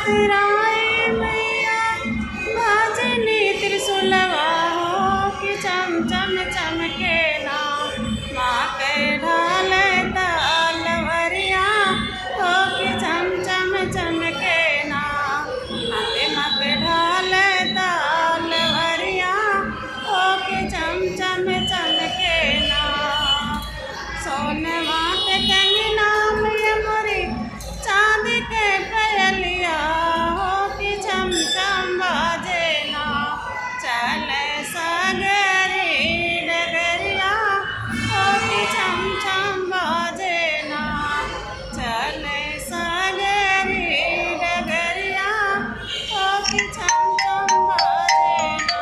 चितराई मैया भजनी त्रिशूलवा हो कि चम चम चमके ना माँ के ढाल तलवरिया हो कि चम चम चमके ना माँ के ढाल तलवरिया हो कि चम चम चमके ना सोनवा के कंगना में मोरी चांद के पयलिया हो कि चम चम बाजे ना चले सगरी डगरिया हो कि चम चम बाजे ना चले सगरी डगरिया हो कि चम चम बाजे ना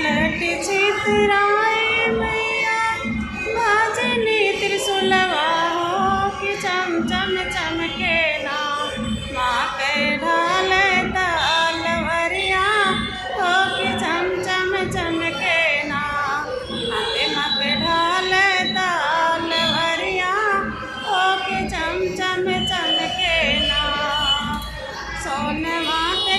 लटी चितराई मैया भजनी त्रिशूलवा हो कि चम चम चमके ना माँ के ढाल तलवरिया हो कि चम चम चमके ना माँ के ढाल तलवरिया हो कि चम चम चमके ना सोनवा के